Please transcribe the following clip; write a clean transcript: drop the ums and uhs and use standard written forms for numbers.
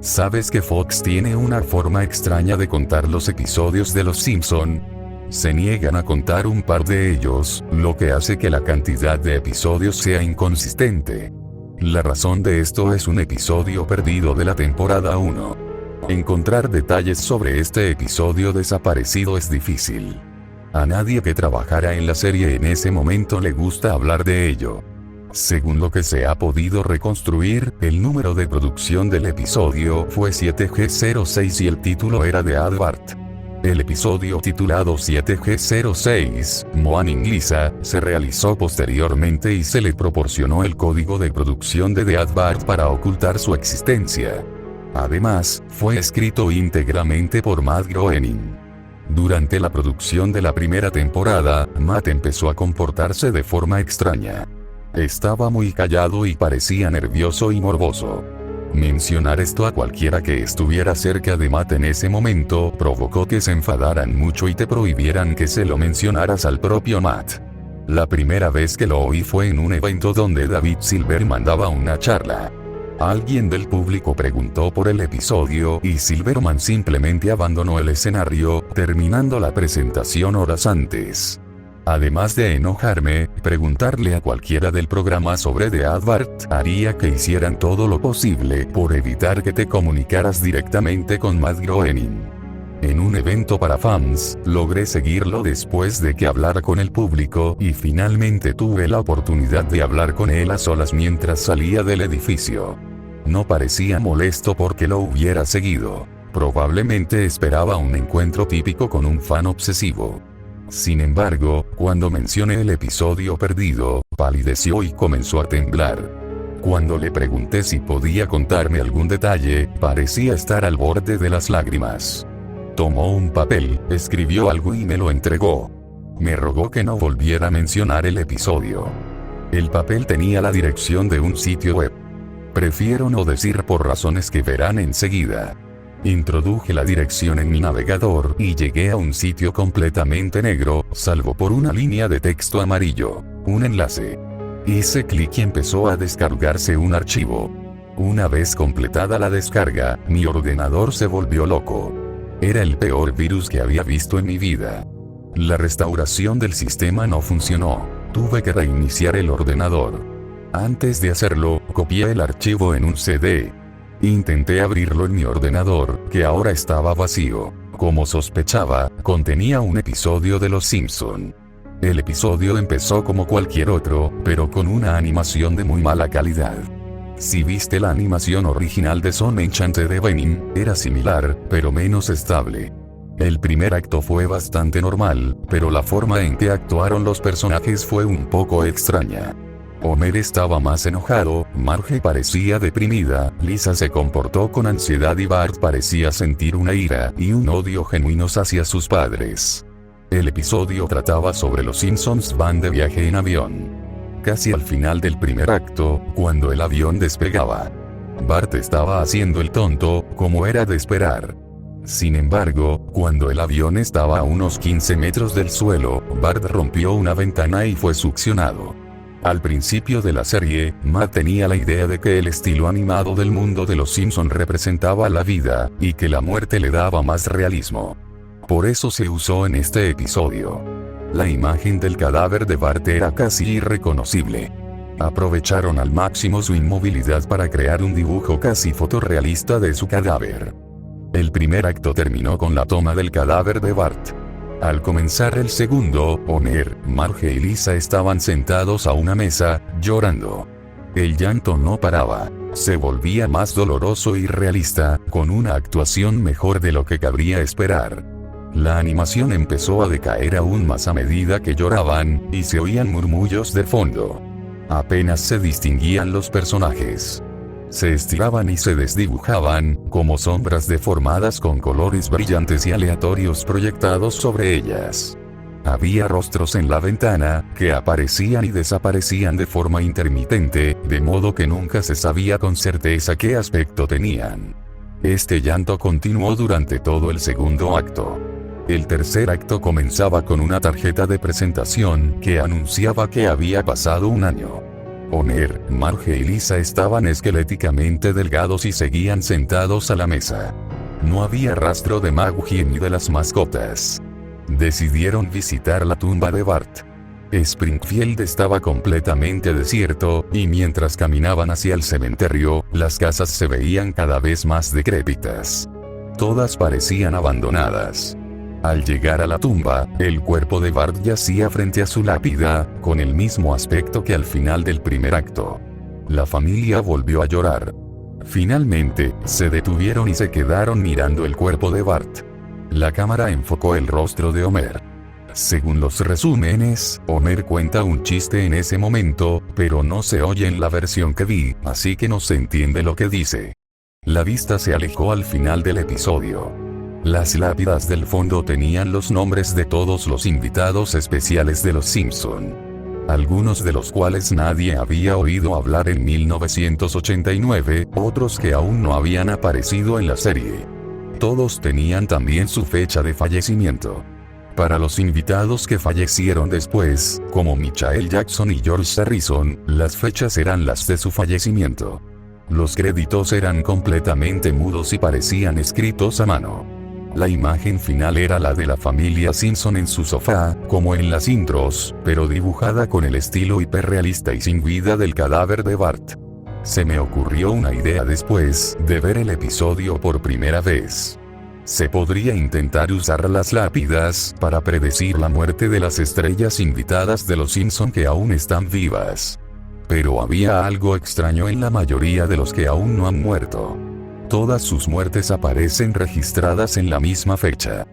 ¿Sabes que Fox tiene una forma extraña de contar los episodios de Los Simpson? Se niegan a contar un par de ellos, lo que hace que la cantidad de episodios sea inconsistente. La razón de esto es un episodio perdido de la temporada 1. Encontrar detalles sobre este episodio desaparecido es difícil. A nadie que trabajara en la serie en ese momento le gusta hablar de ello. Según lo que se ha podido reconstruir, el número de producción del episodio fue 7G06 y el título era de Aardvark. El episodio titulado 7G06, Moaning Lisa, se realizó posteriormente y se le proporcionó el código de producción de Aardvark para ocultar su existencia. Además, fue escrito íntegramente por Matt Groening. Durante la producción de la primera temporada, Matt empezó a comportarse de forma extraña. Estaba muy callado y parecía nervioso y morboso. Mencionar esto a cualquiera que estuviera cerca de Matt en ese momento provocó que se enfadaran mucho y te prohibieran que se lo mencionaras al propio Matt. La primera vez que lo oí fue en un evento donde David Silverman daba una charla. Alguien del público preguntó por el episodio y Silverman simplemente abandonó el escenario, terminando la presentación horas antes. Además de enojarme, preguntarle a cualquiera del programa sobre Aardvark haría que hicieran todo lo posible por evitar que te comunicaras directamente con Matt Groening. En un evento para fans, logré seguirlo después de que hablara con el público y finalmente tuve la oportunidad de hablar con él a solas mientras salía del edificio. No parecía molesto porque lo hubiera seguido. Probablemente esperaba un encuentro típico con un fan obsesivo. Sin embargo, cuando mencioné el episodio perdido, palideció y comenzó a temblar. Cuando le pregunté si podía contarme algún detalle, parecía estar al borde de las lágrimas. Tomó un papel, escribió algo y me lo entregó. Me rogó que no volviera a mencionar el episodio. El papel tenía la dirección de un sitio web. Prefiero no decir por razones que verán enseguida. Introduje la dirección en mi navegador y llegué a un sitio completamente negro, salvo por una línea de texto amarillo, un enlace. Hice clic y empezó a descargarse un archivo. Una vez completada la descarga, mi ordenador se volvió loco. Era el peor virus que había visto en mi vida. La restauración del sistema no funcionó. Tuve que reiniciar el ordenador. Antes de hacerlo, copié el archivo en un CD. Intenté abrirlo en mi ordenador, que ahora estaba vacío. Como sospechaba, contenía un episodio de Los Simpson. El episodio empezó como cualquier otro, pero con una animación de muy mala calidad. Si viste la animación original de Son Enchanted Evening, era similar, pero menos estable. El primer acto fue bastante normal, pero la forma en que actuaron los personajes fue un poco extraña. Homer estaba más enojado, Marge parecía deprimida, Lisa se comportó con ansiedad y Bart parecía sentir una ira y un odio genuinos hacia sus padres. El episodio trataba sobre los Simpsons van de viaje en avión. Casi al final del primer acto, cuando el avión despegaba, Bart estaba haciendo el tonto, como era de esperar. Sin embargo, cuando el avión estaba a unos 15 metros del suelo, Bart rompió una ventana y fue succionado. Al principio de la serie, Matt tenía la idea de que el estilo animado del mundo de los Simpson representaba la vida, y que la muerte le daba más realismo. Por eso se usó en este episodio. La imagen del cadáver de Bart era casi irreconocible. Aprovecharon al máximo su inmovilidad para crear un dibujo casi fotorrealista de su cadáver. El primer acto terminó con la toma del cadáver de Bart. Al comenzar el segundo, Homer, Marge y Lisa estaban sentados a una mesa, llorando. El llanto no paraba. Se volvía más doloroso y realista, con una actuación mejor de lo que cabría esperar. La animación empezó a decaer aún más a medida que lloraban, y se oían murmullos de fondo. Apenas se distinguían los personajes. Se estiraban y se desdibujaban, como sombras deformadas con colores brillantes y aleatorios proyectados sobre ellas. Había rostros en la ventana, que aparecían y desaparecían de forma intermitente, de modo que nunca se sabía con certeza qué aspecto tenían. Este llanto continuó durante todo el segundo acto. El tercer acto comenzaba con una tarjeta de presentación que anunciaba que había pasado un año. Homer, Marge y Lisa estaban esqueléticamente delgados y seguían sentados a la mesa. No había rastro de Maggie ni de las mascotas. Decidieron visitar la tumba de Bart. Springfield estaba completamente desierto, y mientras caminaban hacia el cementerio, las casas se veían cada vez más decrépitas. Todas parecían abandonadas. Al llegar a la tumba, el cuerpo de Bart yacía frente a su lápida, con el mismo aspecto que al final del primer acto. La familia volvió a llorar. Finalmente, se detuvieron y se quedaron mirando el cuerpo de Bart. La cámara enfocó el rostro de Homer. Según los resúmenes, Homer cuenta un chiste en ese momento, pero no se oye en la versión que vi, así que no se entiende lo que dice. La vista se alejó al final del episodio. Las lápidas del fondo tenían los nombres de todos los invitados especiales de Los Simpson, algunos de los cuales nadie había oído hablar en 1989, otros que aún no habían aparecido en la serie. Todos tenían también su fecha de fallecimiento. Para los invitados que fallecieron después, como Michael Jackson y George Harrison, las fechas eran las de su fallecimiento. Los créditos eran completamente mudos y parecían escritos a mano. La imagen final era la de la familia Simpson en su sofá, como en las intros, pero dibujada con el estilo hiperrealista y sin vida del cadáver de Bart. Se me ocurrió una idea después de ver el episodio por primera vez. Se podría intentar usar las lápidas para predecir la muerte de las estrellas invitadas de los Simpson que aún están vivas. Pero había algo extraño en la mayoría de los que aún no han muerto. Todas sus muertes aparecen registradas en la misma fecha.